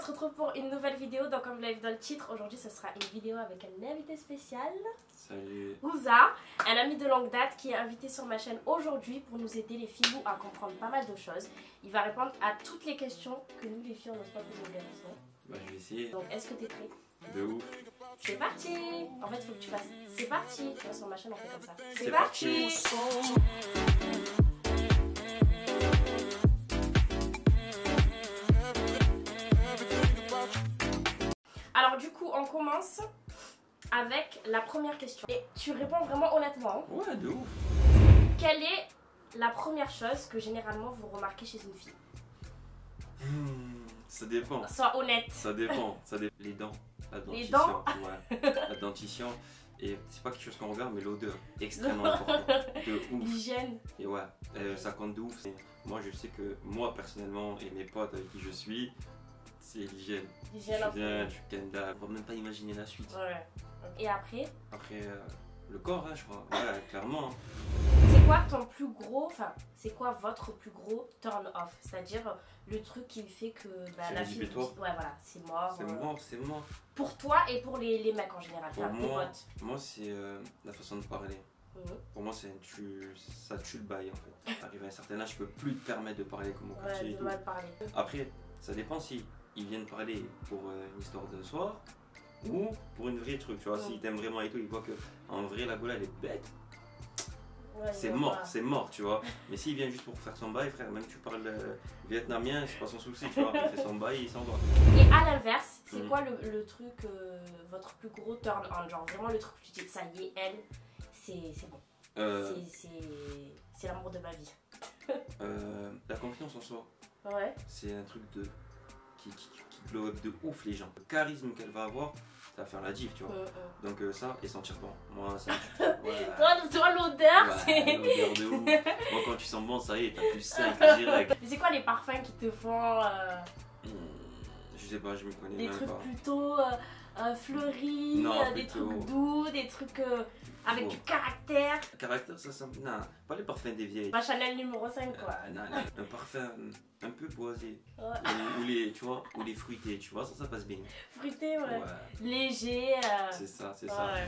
on se retrouve pour une nouvelle vidéo. Donc comme vous l'avez vu dans le titre, aujourd'hui ce sera une vidéo avec un invité spécial. Salut. Ouza, un ami de longue date qui est invité sur ma chaîne aujourd'hui pour nous aider les filles à comprendre pas mal de choses. Il va répondre à toutes les questions que nous les filles on n'ose pas poser aux garçons. Bah je vais essayer. Donc est-ce que t'es prêt? De ouf. C'est parti. En fait il faut que tu fasses c'est parti. Tu vois sur ma chaîne on fait comme ça. C'est parti. Alors du coup on commence avec la première question. Et tu réponds vraiment honnêtement. Ouais, de ouf. Quelle est la première chose que généralement vous remarquez chez une fille? Ça dépend. Sois honnête. Ça dépend. Les dents. La dentition. Les dents. Ouais. La dentition. Et c'est pas quelque chose qu'on regarde, mais l'odeur. Extrêmement importante. De ouf. L'hygiène. Et ouais, ça compte de ouf. Moi je sais que moi personnellement et mes potes avec qui je suis, c'est l'hygiène. L'hygiène. Tu viens, tu kendas. On va même pas imaginer la suite. Ouais. Et après, Après, le corps, hein, je crois. Ouais, clairement. c'est quoi ton plus gros, enfin, c'est quoi votre plus gros turn off? C'est-à-dire le truc qui fait que bah, C'est la fille. rédhibitoire. Ouais, voilà, c'est mort. C'est mort, c'est mort. Pour toi et pour les mecs en général, Pour enfin, tes moi, potes. moi c'est la façon de parler. Mhm. Pour moi, ça tue le bail en fait. Arrivé à un certain âge, je peux plus te permettre de parler comme au quartier Ouais, et de tout. mal parler. Après, ça dépend si ils viennent parler pour une histoire de soir ou pour une vraie truc. Tu vois, s'ils t'aiment vraiment et tout, ils voient que en vrai la gola elle est bête. Ouais, C'est ouais, mort, voilà. c'est mort, tu vois. Mais s'il vient juste pour faire son bail, frère, même tu parles vietnamien, c'est pas son souci, tu vois. Il fait son bail, il s'en va. Et à l'inverse, c'est Mhm. quoi le truc, votre plus gros turn on? Genre vraiment le truc où tu dis ça y est, elle, c'est bon. C'est l'amour de ma vie. La confiance en soi, Ouais. c'est un truc qui blow up de ouf les gens. Le charisme qu'elle va avoir, ça va faire la diff, tu vois. Donc ça, et sentir bon. Moi, ça, ouais. Toi l'odeur, Ouais, c'est. l'odeur de ouf. Moi, quand tu sens bon, ça y est, t'as plus 5 direct. Mais c'est quoi les parfums qui te font Je sais pas, je me connais des même trucs pas. plutôt fleuris, Non, des plutôt- trucs doux, des trucs avec Bon. du caractère? Caractère, ça me. Non, pas les parfums des vieilles. Ma Chanel numéro 5 quoi. Non, un parfum un peu boisé. Ouais. Ou les, tu vois, ou les fruités, tu vois, ça passe bien. Fruité, ouais. Ouais, Léger. c'est ça, c'est ça. Ouais.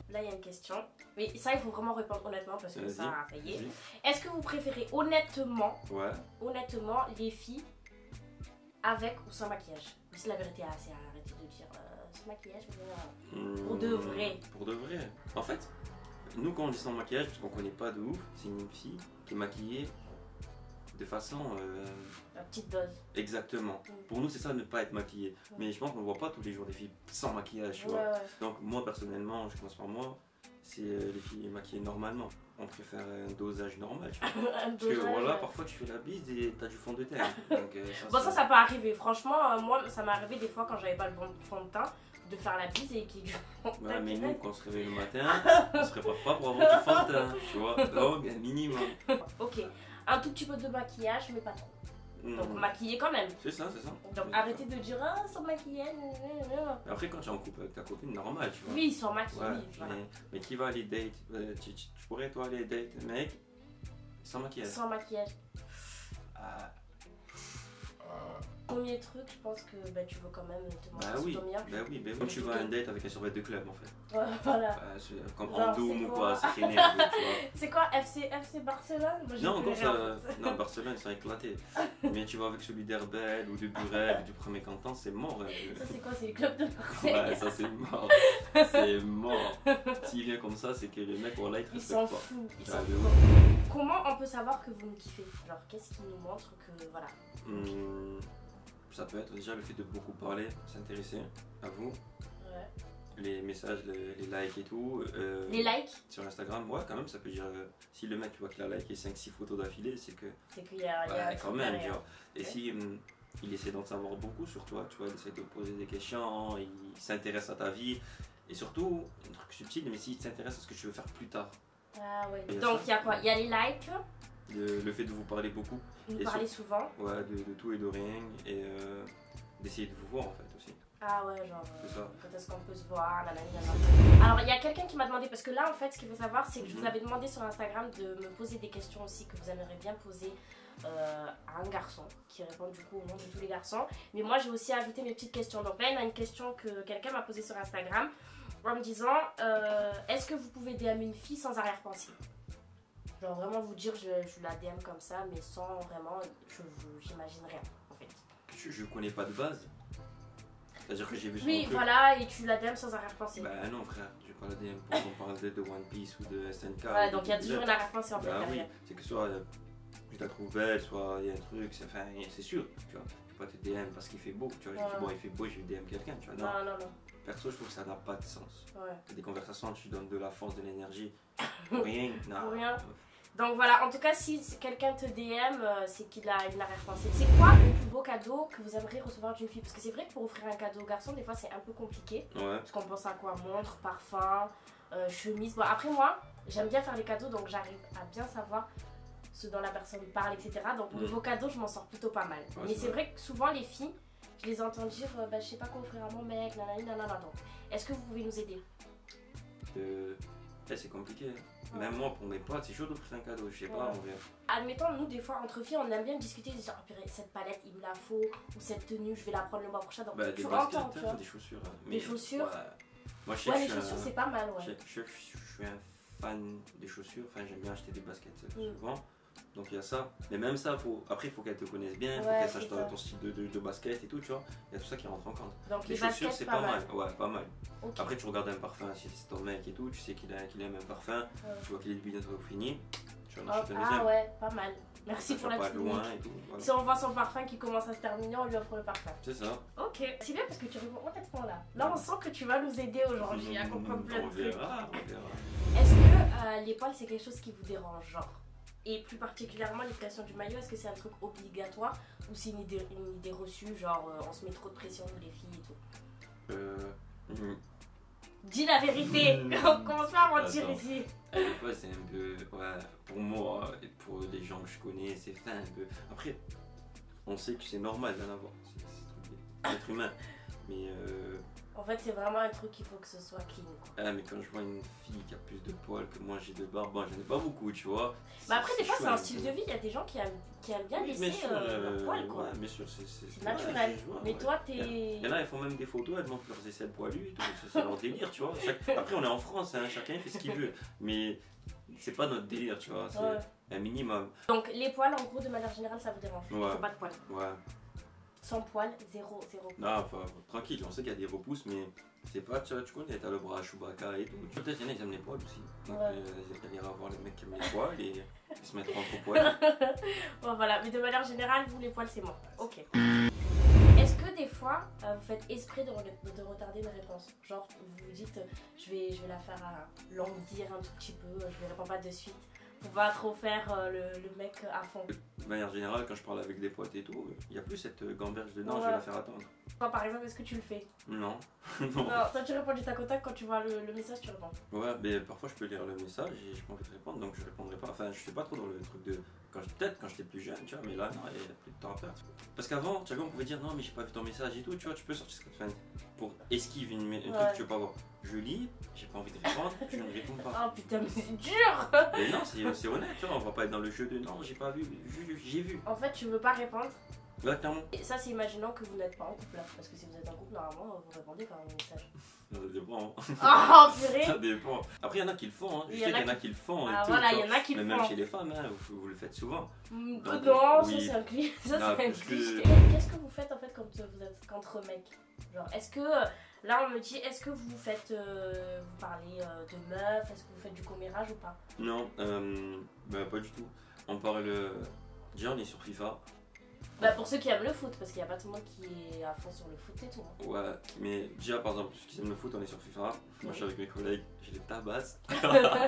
Là il y a une question. Mais ça il faut vraiment répondre honnêtement parce que Vas-y, ça ça y est. vas-y. Est-ce que vous préférez honnêtement Ouais. les filles avec ou sans maquillage? C'est la vérité, c'est arrêter de dire sans maquillage, mais pour de vrai. Pour de vrai. En fait, nous quand on dit sans maquillage, parce qu'on connaît pas de ouf, c'est une fille qui est maquillée de façon. La petite dose. Exactement. Pour nous, c'est ça, ne pas être maquillée. Mais je pense qu'on voit pas tous les jours des filles sans maquillage, tu vois. Ouais. Donc, moi personnellement, je commence par moi, c'est les filles maquillées normalement. On préfère un dosage normal, tu vois. Un Parce que dosage, voilà, ouais. parfois tu fais la bise et t'as du fond de teint. Donc, Bon ça peut arriver, franchement moi ça m'est arrivé des fois quand j'avais pas le bon fond de teint de faire la bise et qu'il y ait du fond de teint Ouais, mais qui nous, reste. quand on se réveille le matin, on se prépare pas pour avoir du fond de teint, tu vois. Donc, un minimum. Ok, un tout petit peu de maquillage mais pas trop. Donc Hmm. maquillé quand même. C'est ça, c'est ça. Donc C'est arrêtez de dire ah sans maquillage. Après, quand tu es en couple avec ta copine, normal, tu vois. Oui, sans maquillage, Ouais, oui, voilà. mais qui va aller date tu pourrais, toi, aller date mec sans maquillage. Sans maquillage. Ah, Premier truc, je pense que bah, tu veux quand même te bah montrer oui, sous ton mien. bah oui, bah oui. Quand tu vas à un date avec un survêt de club, en fait. Voilà. Comme Genre, en Doom c'est ou quoi? quoi, c'est traîné un peu, tu vois. C'est quoi FC Barcelone? Moi, j'ai Non, plus encore rien, ça. en fait. Non, Barcelone, ils sont éclatés. Mais tu vas avec celui d'Herbel ou de Burel ou du premier canton, c'est mort. Ça c'est quoi? C'est le club de Marseille? Ouais, ça c'est mort. C'est mort. S'il vient comme ça, c'est que les mecs, voilà, ils te Ils s'en respectent pas. foutent. Ils Ah, s'en de foutent. Comment on peut savoir que vous me kiffez? Genre, qu'est-ce qui nous montre que voilà? Ça peut être déjà le fait de beaucoup parler, s'intéresser à vous, Ouais. les messages, les likes et tout. Les likes, Sur Instagram, ouais, quand même, ça peut dire. Si le mec, tu vois qu'il a liké 5-6 photos d'affilée, c'est que. c'est qu'il y a, il y a un Ouais, truc quand même, derrière. genre. Et Ok. si il essaie d'en savoir beaucoup sur toi, tu vois, il essaie de poser des questions, il s'intéresse à ta vie. Et surtout, un truc subtil, mais s'il s'intéresse à ce que tu veux faire plus tard. Ah ouais. Et Donc ça. il y a quoi? Il y a les likes, Le fait de vous parler beaucoup, nous Et parler souvent. ouais, de tout et de rien, et d'essayer de vous voir en fait aussi. Ah ouais, genre C'est ça. quand est-ce qu'on peut se voir, nanana. Alors il y a quelqu'un qui m'a demandé, parce que là en fait ce qu'il faut savoir c'est que je vous Mhm. avais demandé sur Instagram de me poser des questions aussi que vous aimeriez bien poser à un garçon qui répond du coup au nom de tous les garçons. Mais moi j'ai aussi ajouté mes petites questions. Donc là il y a une question que quelqu'un m'a posée sur Instagram en me disant est-ce que vous pouvez DM une fille sans arrière-pensée? Genre vraiment vous dire je la DM comme ça mais sans vraiment, j'imagine rien en fait. Je connais pas de base. C'est-à-dire que j'ai vu son Oui truc. voilà et tu la DM sans arrière-pensée. Bah non frère, je vais pas la DM pour qu'on parle de One Piece ou de SNK. Ouais donc il y a toujours une arrière-pensée en fait Bah oui, derrière. c'est que soit je la trouve belle, soit il y a un truc, c'est sûr, tu vois. Je vais pas te DM parce qu'il fait beau, tu vois. Je dis bon il fait beau, je vais DM quelqu'un, tu vois. Non. Non. Perso je trouve que ça n'a pas de sens. Ouais. Des conversations, tu donnes de la force, de l'énergie. Pour rien, non. Pour rien. Donc voilà, en tout cas, si quelqu'un te DM, c'est qu'il a une arrière-pensée. C'est quoi le plus beau cadeau que vous aimeriez recevoir d'une fille? Parce que c'est vrai que pour offrir un cadeau au garçon, des fois c'est un peu compliqué. Ouais. Parce qu'on pense à quoi? Montre, parfum, chemise. Bon, après moi, j'aime bien faire les cadeaux, donc j'arrive à bien savoir ce dont la personne parle, etc. Donc niveau cadeau, je m'en sors plutôt pas mal. Ouais, mais c'est vrai que souvent les filles, je les entends dire, bah, je sais pas quoi offrir à mon mec, nanana. Donc, est-ce que vous pouvez nous aider? C'est compliqué. Même moi, pour mes potes, c'est chaud d'offrir un cadeau, je sais pas, on verra. Admettons, nous, des fois, entre filles, on aime bien discuter, genre, oh, purée, cette palette, il me la faut, ou cette tenue, je vais la prendre le mois prochain. Donc, Bah, tu des entends, baskets, tu vois. des chaussures. Des chaussures. Moi, je sais Ouais, que les chaussures, c'est pas mal, ouais. je suis un fan des chaussures, enfin, j'aime bien acheter des baskets souvent. Donc il y a ça, mais même ça, après il faut qu'elle te connaisse bien, il faut qu'elle sache ton style de basket et tout, tu vois. Il y a tout ça qui rentre en compte. Donc les chaussures, c'est pas mal. Ouais, pas mal. Okay. Après, tu regardes un parfum, si c'est ton mec et tout, tu sais qu'il aime un parfum, tu vois qu'il est bientôt fini, tu en achètes un deuxième. Ah ouais, pas mal. Merci pour la petite loin et tout, voilà. Si on voit son parfum qui commence à se terminer, on lui offre le parfum. C'est ça. Ok, c'est bien parce que tu réponds honnêtement là. Là, on sent que tu vas nous aider aujourd'hui à comprendre plein de trucs. On verra. Est-ce que les poils, c'est quelque chose qui vous dérange, genre? Et plus particulièrement l'éducation du maillot, est-ce que c'est un truc obligatoire ou c'est une idée reçue, genre on se met trop de pression nous les filles et tout? Dis la vérité, on commence pas à mentir ici. Des fois c'est un peu, ouais, pour moi et pour les gens que je connais, c'est fin un peu. Après, on sait que c'est normal d'en avoir, c'est être humain, mais en fait, c'est vraiment un truc qu'il faut que ce soit clean. Ah, mais quand je vois une fille qui a plus de poils que moi, j'ai de barbe, bon, j'en ai pas beaucoup, tu vois. Bah après, des fois, c'est un style de vie. Il y a des gens qui aiment bien laisser leurs poils, quoi. Ouais, bien sûr, c'est naturel. Mais toi, t'es. Il y en a, ils font même des photos, elles montrent leurs aisselles poilues et tout. C'est leur délire, tu vois. Après, on est en France, hein, chacun fait ce qu'il veut. Mais c'est pas notre délire, tu vois. C'est un minimum. Donc, les poils, en gros, de manière générale, ça vous dérange. Ouais. Faut pas de poils. Ouais. Sans poils, zéro. Non, enfin, tranquille, on sait qu'il y a des repousses, mais c'est pas, tu connais, t'as le bras à Chewbacca et tout. Peut-être qu'il y en a, ils aiment les poils aussi. Donc, ils ira voir les mecs qui aiment les poils et ils se mettront entre poils. Bon, voilà, mais de manière générale, vous, les poils, c'est bon. Ok. Est-ce que des fois, vous faites esprit de retarder une réponse? Genre, vous vous dites, je vais la faire languir un tout petit peu, je vais répondre pas de suite. Faut pas trop faire le mec à fond. De manière générale, quand je parle avec des potes et tout, il n'y a plus cette gamberge de non, je vais la faire attendre. Toi, par exemple, est-ce que tu le fais? Non. Non, toi tu réponds du tac au tac, quand tu vois le message, tu réponds. Ouais, mais parfois je peux lire le message et je peux envie de répondre, donc je répondrai pas. Enfin, je suis pas trop dans le truc de. Peut-être quand j'étais plus jeune, tu vois, mais là, non, il n'y a plus de temps à perdre. Parce qu'avant, tu vois, on pouvait dire non, mais j'ai pas vu ton message et tout, tu vois, tu peux sortir cette fin pour esquiver un truc que tu veux pas voir. Je lis, j'ai pas envie de répondre, je ne réponds pas. Oh putain, mais c'est dur! Mais non, c'est honnête, tu vois, on va pas être dans le jeu de non, j'ai pas vu, j'ai vu. En fait, tu veux pas répondre. Ouais, clairement. Et ça, c'est imaginant que vous n'êtes pas en couple là. Parce que si vous êtes en couple, normalement, vous répondez quand même au message. Ça dépend. Oh purée! Ça dépend. Après, il y en a qui le font, hein. Je sais qu'il y en a qui le font. Ah et tout, voilà, il y en a qui le mais font. même chez les femmes, hein, vous le faites souvent. Non, oui. ça c'est un cliché. Ça Non, c'est un parce que- cliché. Qu'est-ce que vous faites en fait quand vous êtes entre mecs? Genre, est-ce que. Là, on me dit, est-ce que vous faites. Vous parlez de meufs? Est-ce que vous faites du commérage ou pas? Non, bah, pas du tout. On parle. Déjà, on est sur FIFA. Bah, pour ceux qui aiment le foot, parce qu'il n'y a pas tout le monde qui est à fond sur le foot et tout. Hein. Ouais, mais déjà, par exemple, ceux qui aiment le foot, on est sur FIFA. Moi, je suis avec mes collègues, je les tabasse.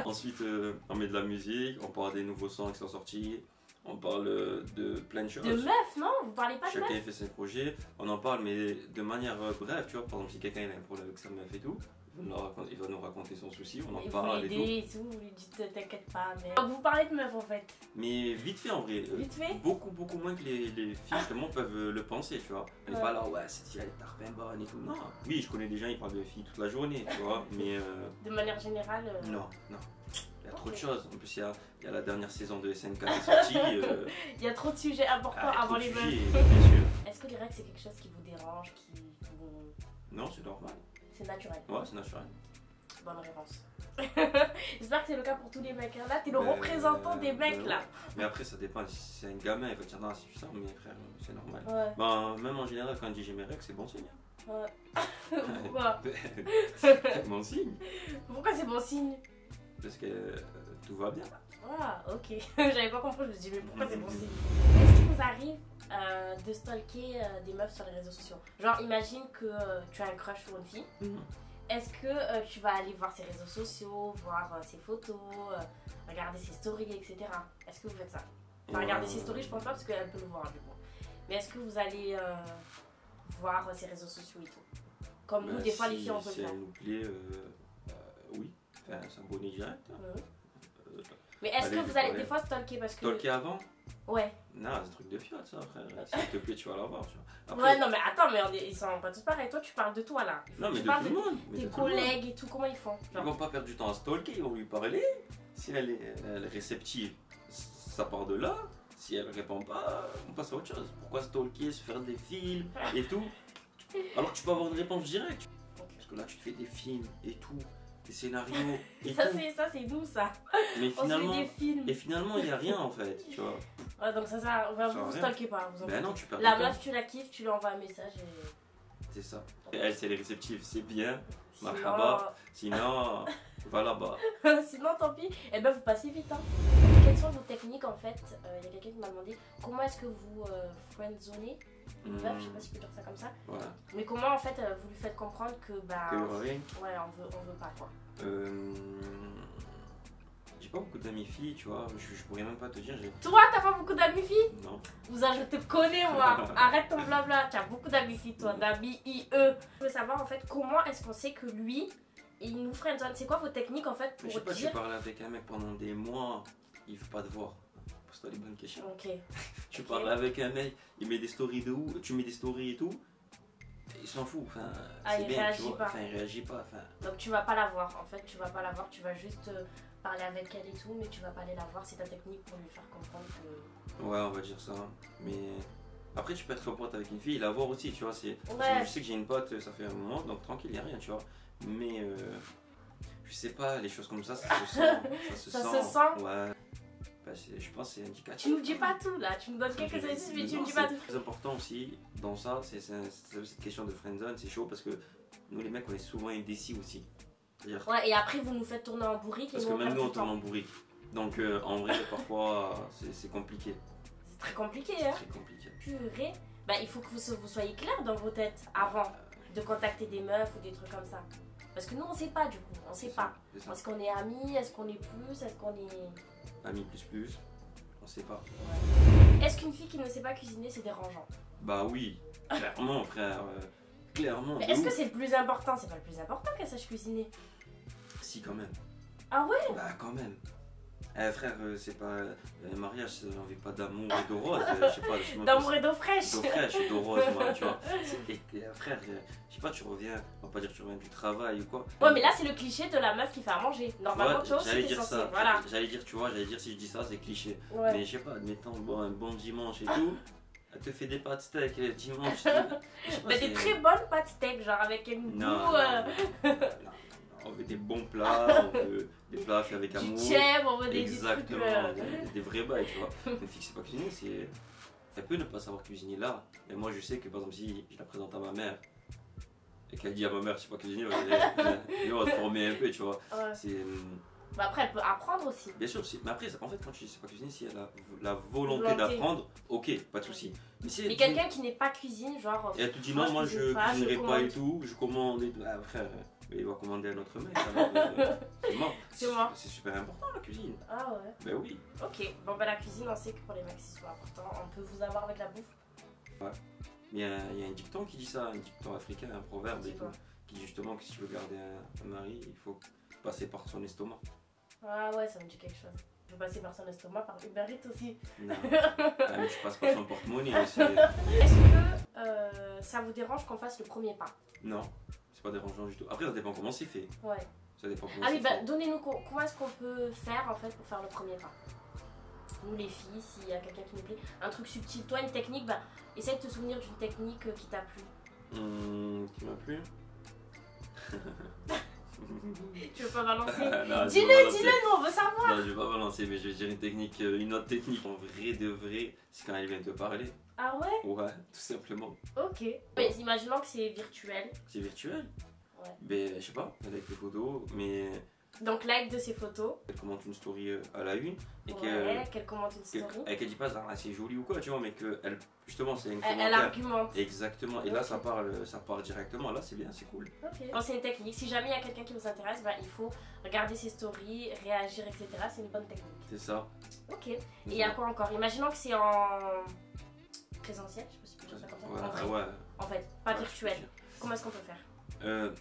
Ensuite, on met de la musique, on parle des nouveaux sons qui sont sortis. On parle de plein de choses. De meufs, non? Vous parlez pas de Chacun meufs? fait ses projets, on en parle, mais de manière brève, tu vois. Par exemple, si quelqu'un a un problème avec sa meuf et tout, il va nous raconter son souci, on en Et parle vous et tout. l'aidez et tout, vous lui dites t'inquiète pas. Mais... Donc vous parlez de meufs en fait. Mais vite fait en vrai. Vite fait? Beaucoup moins que les filles justement peuvent le penser, tu vois. On n'est pas là, ouais, cette fille elle est tarpin bonne et tout. Non, oui, je connais des gens, ils parlent de filles toute la journée, tu vois, mais. De manière générale. Non. Il y a trop de choses. En plus, il y a la dernière saison de SNK qui est sortie. Il y a trop de sujets importants avant les meufs. Bien sûr. Est-ce que les règles c'est quelque chose qui vous dérange, qui vous... Non, c'est normal. C'est naturel. Ouais, c'est naturel. Bonne réponse. J'espère que c'est le cas pour tous les mecs. Là, t'es le représentant des mecs là. Mais après, ça dépend. Si c'est un gamin, il va dire non, si tu sens, mais frère, c'est normal. Ouais. Ben, même en général, quand il dit j'ai mes règles, c'est bon signe. Ouais. Pourquoi? C'est bon signe. Pourquoi c'est bon signe? Parce que tout va bien. Ah, ok. J'avais pas compris, je me suis dit, mais pourquoi c'est bon signe? Est-ce qu'il vous arrive de stalker des meufs sur les réseaux sociaux? Genre, imagine que tu as un crush sur une fille. Est-ce que tu vas aller voir ses réseaux sociaux, voir ses photos, regarder ses stories, etc. Est-ce que vous faites ça? Enfin, regarder ses stories, je pense pas parce qu'elle peut le voir du coup. Mais est-ce que vous allez voir ses réseaux sociaux et tout? Comme nous, des fois, les filles, on peut le Si faire. elle nous plaît, oui. Enfin, s'abonner direct. Mais est-ce que vous allez des fois stalker parce que... Stalker avant? Ouais. Non, c'est un truc de fiat ça, frère. Si elle te plaît, tu vas la voir. Tu vois. Après, Ouais, non, mais attends, mais ils sont pas tous pareils. Toi, tu parles de toi là. non, mais tu de parles tout le monde. Mais tes de tout le monde. collègues et tout, comment ils font? Ils vont pas perdre du temps à stalker, ils vont lui parler. Si elle est réceptive, ça part de là. Si elle répond pas, on passe à autre chose. Pourquoi stalker, se faire des films et tout? Alors que tu peux avoir une réponse directe. Parce que là, tu te fais des films et tout, des scénarios et Ça, tout. c'est nous ça. Mais On se finalement, fait des films. et finalement, il n'y a rien en fait, tu vois. Ouais, donc ça, vous rien. stalkez pas. Vous en Ben non, foutez. tu perds La du temps. meuf, tu la kiffes, tu lui envoies un message et. C'est ça. Et elle, si elle est réceptive, c'est bien. Sinon, Marhaba. Sinon, va là-bas. Sinon, tant pis. Eh ben, vous passez vite. Hein. Quelles sont vos techniques en fait? Il y a quelqu'un qui m'a demandé comment est-ce que vous friendzonez une meuf, je sais pas si je peux dire ça comme ça. Voilà. Mais comment en fait vous lui faites comprendre que bah. Que rien. Ouais, on veut pas quoi. J'ai pas beaucoup d'amis filles, tu vois. Je pourrais même pas te dire. Toi, t'as pas beaucoup d'amis filles? Non. Je te connais moi. Arrête ton blabla. Tu as beaucoup d'amis filles toi, d'amis IE. Je veux savoir en fait comment est-ce qu'on sait que lui il nous friendzone. C'est quoi vos techniques en fait Mais pour je sais pas, dire. tu parles avec un mec pendant des mois, il veut pas te voir. Pose-toi les bonnes questions. Ok. Tu parles avec un mec, il met des stories de où, tu mets des stories et tout. Il s'en fout, enfin, c'est il bien, réagit tu vois. pas. Enfin, il réagit pas. Enfin, Donc tu vas pas la voir. En fait, tu vas pas la voir. Tu vas juste parler avec elle et tout, mais tu vas pas aller la voir. C'est ta technique pour lui faire comprendre que. ouais, on va dire ça. Mais après, tu peux être pote avec une fille et la voir aussi, tu vois. Parce que Ouais. je sais que j'ai une pote, ça fait un moment, donc tranquille, y a rien, tu vois. Mais je sais pas, les choses comme ça se sent. Ça se sent. Ouais. Bah, je pense que c'est indicatif. Tu nous dis pas tout là. Tu nous donnes quelques indices, mais tu Non, nous dis pas tout. c'est très important aussi dans ça, c'est cette question de friendzone, c'est chaud parce que nous les mecs on est souvent indécis aussi. C'est-à-dire Ouais, et après vous nous faites tourner en bourrique et parce nous que on même perd nous on du tourne temps. en bourrique. Donc en vrai parfois c'est compliqué. C'est très compliqué C'est hein. très compliqué. Purée. Bah il faut que vous soyez clair dans vos têtes avant de contacter des meufs ou des trucs comme ça. Parce que nous on sait pas du coup, on sait pas. C'est ça. Est-ce qu'on est amis, est-ce qu'on est plus, est-ce qu'on est... Amis plus, on sait pas. Est-ce qu'une fille qui ne sait pas cuisiner c'est dérangeant? Bah oui, clairement frère, clairement. Mais de est-ce que ouf. c'est le plus important? C'est pas le plus important qu'elle sache cuisiner. Si quand même. Ah ouais? Bah quand même. Frère, c'est pas un mariage, on vit pas d'amour et d'eau rose, je sais pas. D'amour et d'eau fraîche. D'eau fraîche, d'eau rose, moi, tu vois. Et frère, je sais pas, tu reviens, on va pas dire que tu reviens du travail ou quoi. Ouais mais là c'est le cliché de la meuf qui fait à manger. Normalement Ouais, toi aussi j'allais t'es dire censé. ça. Voilà. J'allais dire, tu vois, j'allais dire si je dis ça, c'est cliché. Ouais. Mais je sais pas, admettons, bon, un bon dimanche et tout, elle te fait des pâtes steak le dimanche. Je sais pas, Bah, des très bonnes pâtes steak, genre avec un goût. Non, non, on veut des bons plats, on veut des plats faits avec Du amour. chèvre, on veut des trucs. Exactement, des vrais bails, tu vois. Une fille qui sait pas cuisiner, c'est. Ça peut ne pas savoir cuisiner là. Et moi, je sais que par exemple, si je la présente à ma mère et qu'elle dit à ma mère, je sais pas cuisiner, elle va te former un peu, tu vois. Ouais. C'est. Bah après elle peut apprendre aussi. Bien sûr, mais après, en fait, quand tu sais pas cuisiner, si elle a la volonté Volonté. d'apprendre, ok, pas de souci. Mais si elle Mais dit- quelqu'un qui n'est pas cuisine, genre. et elle te dit moi, non, moi cuisine je pas, cuisinerai pas commande. et tout, je commande et tout. Ah, frère, mais il va commander un autre mec. Alors, c'est mort. C'est mort. C'est super important la cuisine. Ah ouais. Ben oui. Ok. Bon bah la cuisine, on sait que pour les mecs c'est super important. On peut vous avoir avec la bouffe. Mais il y a un dicton qui dit ça, un dicton africain, un proverbe et C'est tout, quoi? qui dit justement que si tu veux garder un mari, il faut passer par son estomac. Ah ouais, ça me dit quelque chose. Je veux passer par son estomac, par Uber Eats aussi. Non. Ah, mais tu passes par son porte-monnaie aussi. Est-ce que ça vous dérange qu'on fasse le premier pas? Non, c'est pas dérangeant du tout. Après, ça dépend comment c'est fait. Ouais. Ça dépend comment Ah oui, c'est bah fait. donnez-nous comment est-ce qu'on peut faire en fait pour faire le premier pas. Nous les filles, s'il y a quelqu'un qui nous plaît, un truc subtil. Toi, une technique, bah essaye de te souvenir d'une technique qui t'a plu. Qui m'a plu. Tu veux pas balancer? Non, Dis-le, nous on veut savoir. Non, je vais pas balancer, mais je vais dire une technique, une autre technique. En vrai de vrai, c'est quand elle vient te parler. Ah ouais? Ouais, tout simplement. Ok. Mais imaginons que c'est virtuel. C'est virtuel. Ouais. Ben, je sais pas, avec des photos, mais Donc like de ces photos. elle commente une story à la une et Ouais, qu'elle commente une story. qu'elle dit pas ça, c'est joli ou quoi, tu vois, mais que elle, justement, c'est un Elle commentaire. argumente. Exactement, et là Ok. ça parle directement, là c'est bien, c'est cool. Ok. Quand c'est une technique, si jamais il y a quelqu'un qui vous intéresse, bah, il faut regarder ses stories, réagir, etc. C'est une bonne technique. C'est ça. Ok. Et il y a quoi encore? Imaginons que c'est en présentiel, je sais pas si je peux dire ça comme ça. Ouais, En vrai. ah ouais. En fait, pas Ouais, virtuel. je peux dire. Comment est-ce qu'on peut faire?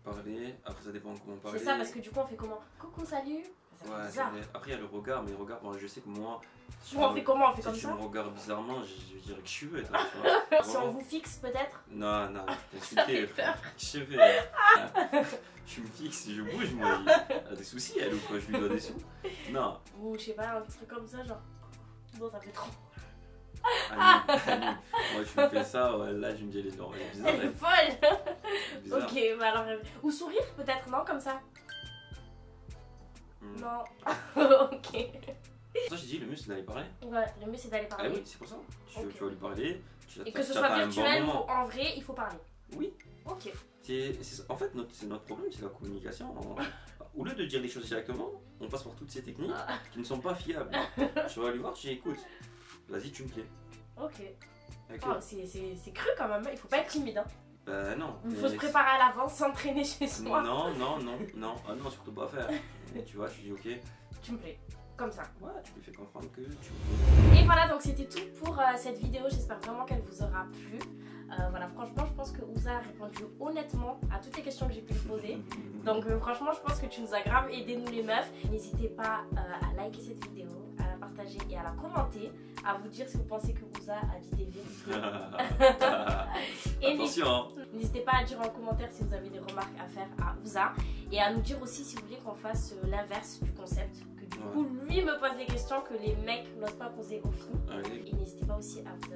Parler, après ça dépend comment parler. C'est ça, parce que du coup on fait comment? Coucou, salut. Ça fait Ouais, c'est bizarre. vrai. Après il y a le regard, mais le regard, bon, je sais que moi. si Bon, on fait comment? On fait si comme tu ça? me regardes bizarrement, je dirais que je suis bête, hein, tu vois. Si on vous fixe peut-être? Non, non, Ça fait t'insulté, peur. frère. Je fais. Je me fixe, je bouge, moi. Elle a des soucis, elle, ou quoi? Je lui dois des sous? Non. Ou je sais pas, un truc comme ça, genre. Non, ça fait trop. Annie, moi je me fais ça, ouais, là je me dis elle est bizarre, Elle est folle! elle est bizarre. Ok, bah alors. Ou sourire peut-être, non? Comme ça? Hmm. Non. Ok. Pour ça j'ai dit le mieux c'est d'aller parler. Ouais, le mieux c'est d'aller Ah parler. oui, c'est pour ça. Tu Ok. vas lui parler. Et que ce tu soit attends un bon virtuel ou moment. en vrai, il faut parler. Oui. Ok. En fait, c'est notre problème, c'est la communication. Au lieu de dire les choses directement, on passe par toutes ces techniques Ah. qui ne sont pas fiables. Tu vas aller voir, tu dis écoute, vas-y, tu me plais. Ok. Ok. Oh, c'est cru quand même, il faut pas être timide. Hein. Bah non. Il mais faut se préparer à l'avance, s'entraîner chez soi. Non, ah non, surtout pas faire. Mais tu vois, tu dis ok, Tu me plais. Comme ça. ouais, tu lui fais comprendre que tu me Et voilà, donc c'était tout pour cette vidéo. J'espère vraiment qu'elle vous aura plu. Voilà, franchement, je pense que Ouza a répondu honnêtement à toutes les questions que j'ai pu lui poser. plais. Donc franchement, je pense que tu nous as grave aidé, nous les meufs. N'hésitez pas à liker cette vidéo, à la partager et à la commenter. À vous dire si vous pensez que Ouza a dit des vérités. Et Attention. n'hésitez pas à dire en commentaire si vous avez des remarques à faire à Ouza. Et à nous dire aussi si vous voulez qu'on fasse l'inverse du concept. Que du coup, lui me pose des questions que les mecs n'osent pas poser aux filles. Allez. Et n'hésitez pas aussi à vous